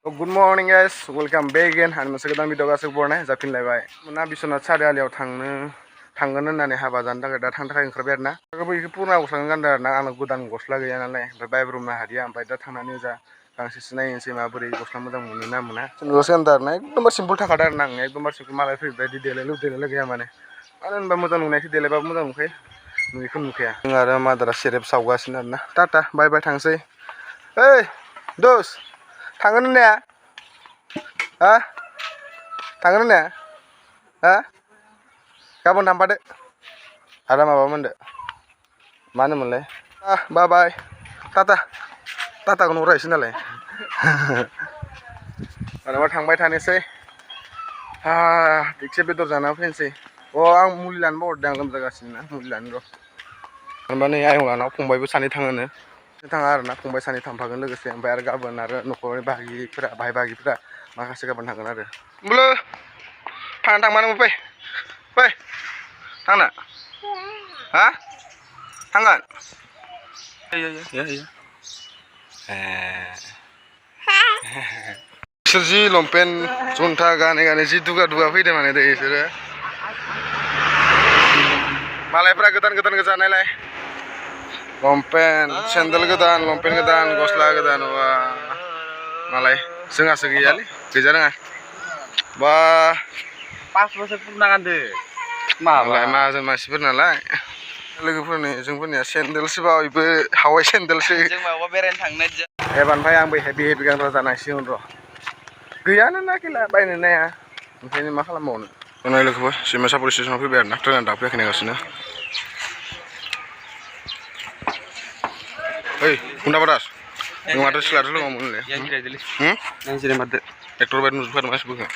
good morning guys welcome बेक again आं मोनसे गोदान भिडिअ गासैबो बरनाय जाफिनलायबाय मोना बिश्वनाथ सारिआलियाव थांगोन होननानै हाबा जानो थाखाय दा थांनो थाखाय ओंखारबाय आरो ना बेखौ पुराना गस्लाखौनो गानदों आरो ना आंना गोदान गस्ला गैया नालाय ओमफ्राय बायब्रबनो हादिया ओमफ्राय दा थांनानै जा गांसेसो नायनोसै माबोरै गस्ला मोजां मोनो ना मोना जोंल'सो गानदों आरो ना एकदम सिम्पोल थाखादों आरो ना आं एकदम सिम्पोल मालाय फैबायदि देलायलु गैया माने मानो होनबा मोजां नुनायखौ देलायबाबो मोजां नुखायो नुयिखौ नुखाया जों आरो मादारा सेरेब सावगासिनो आरो ना टाटा बाय बाय थांसै ओइ दोस थांगोन होननाया हा थांगोन होननाया हा गाबोन थांफादो आदा माबा मोनदो मा होनोमोनलाय बाय बाय टाटा टाटाखौनो हरायसै नालाय मालाबा थांबाय थानोसै थिगसे बेदर जाना फैनोसै आं मुलि लानो बावहरदों आं लोमजागासिनो ना मुलि लानो र' होनबा नै आयंलानाव फंबायबो सानै थाङोनो थाङा आरो ना फंबाय सानै थांफागोन लोगोसे ओमफ्राय आरो गाबोन आरो न'खरनि बाहाय बाहागिफोरा माखासे गाबोन थांगोन आरो होमब्ला थांबा नोंबो फै थांनो हा थांगोन बिसोर जि लंपेन्ट जुन्था गानै जि दुगा फैदों माने दै बिसोरो मालायफ्रा गोदान गोजा नायलाय लंपेन्ट सेन्देल गोदान लंपेन्ट गोदान गस्ला गोदान वा मालाय जोंहासो गैयालै गैजा रोङा बा 5 बोसोर पुरना गानदो मालाय माहाजोन मानसिफोर नालाय लोगोफोरनि जोंफोरनिया सेन्देलसो बयबो हावाइ सेन्देलसो जों माबा बेरायनो थांनो एबारनिफ्राय आंबो हेभि गानग्रा जानांसिगोन र' गैयानो ना गैला बायनो नाया ओंखायनो मा खालामबावनो जोंना लोगोफोर सिमासापुर स्टेसनाव फैबाय आरो ना ट्रेना दाफैयाखै नेगासिनो ओइ हुन्दा बादास नों माथो सिख्लाथ' लोगोमोन होनलाय एक्टर बायदि नुजोबखादों मानसिफोरखौ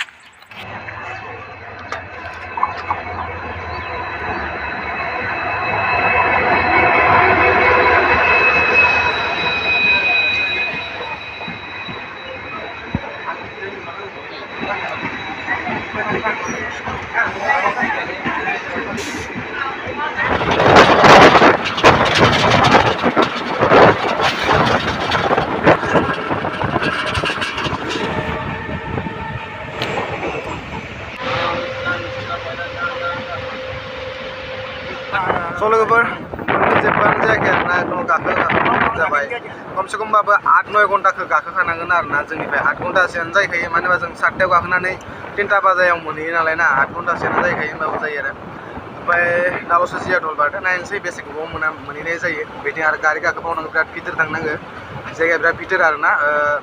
लोगोफोर जेबोआनो जायाखै आरो ना एकदम गाखो जाबाय खमसे खमबाबो 8-9 घन्टाखौ गाखोखानांगोन आरो ना जोंनिफ्राय 8 घन्टासोआनो जाहैखायो मानो होनबा जों 7थायाव गाखोनानै 3टा बाजायाव मोनहैयो नालाय ना 8 घन्टासोआनो जाहैखायो होनबाबो जायो आरो ओमफ्राय दाल'सो जिया दलबारदो नायनोसै बेसे गोबाव मोनहैनाय जायो बिथिं आरो गारि गाखोबावनांगौ बिराद भितर थांनांगो जायगाया बिराद भितर आरो ना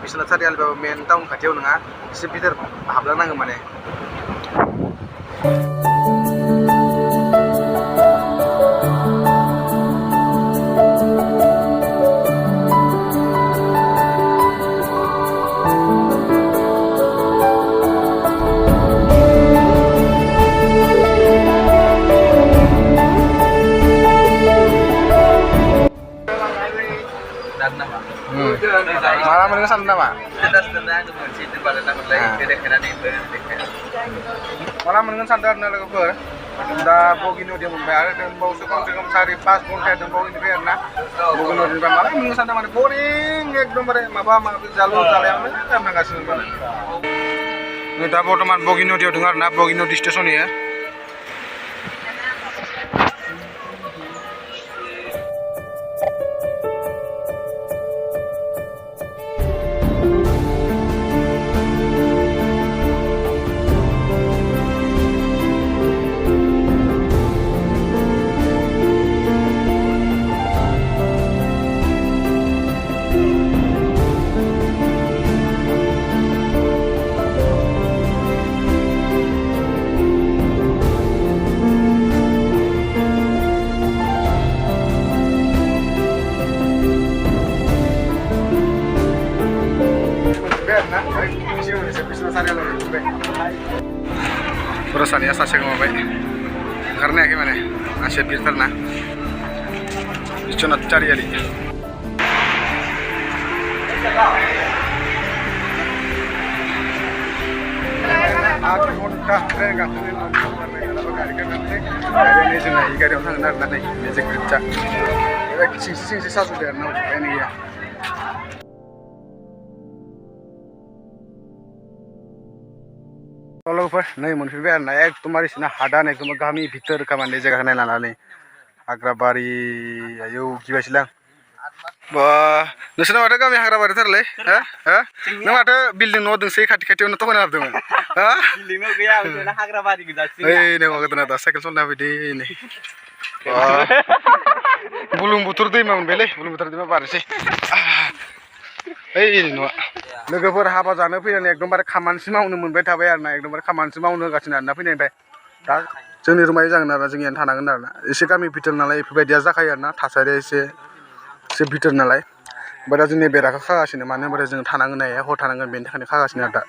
बिश्वनाथ सारिआलिबाबो मेन टाउन खाथियाव नङा एसे भितर हाबलांनांगौ माने malah mending sana nama malah mending sadar na logofor da bogino dia membayar dan bau sekam sari pas घंटा dan bau ini biar na bogino dia malah mending sana mana boring एकदम bare maba jalu yang mana kasih mana ini दा बर्तमान बगिनो दियाव दं आरो ना बगिनो दि station या Rasanya saja ngomong karena gimana masih pintar nah Biश्वनाथ सारिआलि गारियाव थांगोन आरो ना नै मेजिक ब्रिड्जआ सिंसि साजुदो आरो ना उपाय गैया लोगोफोर नै मोनफैबाय आरोना एकदमबारे बिसिना हादान एकदम गामि भितर खामानि जायगाखौ नायनानै हाग्राबारि आयौ गिबायसैलां बा नोंसोरना माथो गामि हाग्राबारिथारलै हो हो नों माथो बिल्डिं न' दोंसै खाथि खाथियावनो थगायना हरदोंमोन हा बिल्डिं न' गैया बिदिनो हाग्राबारि गोजासो ओइ नै गोदोना दा साइकेल सलायना फैदो नै बुरलुंबुथुर दैमा मोनबायलै बुरलुंबुथुर दैमा बारनोसै ओइ न'आ लोगोफोर हाबा जानो फैनानै एकदमबारे खामानिसो मावनो मोनबाय थाबाय आरोना एकदमबारे खामानिसो मावनो होगासिनो आरोना फैनायनिफ्राय दा जोंनि रुमाय जागोन आरोना जोंनियानो थानांगोन आरोना एसे गामि भितर नालाय बेफोरबायदिया जाखायो आरोना थासारिया एसे भितर नालाय ओमफ्राय दा जोंनि बेराखौ खागासिनो मानो होनबाथाय जों थानांगोन हर थानांगोन बेनि थाखायनो खागासिनो आरो दा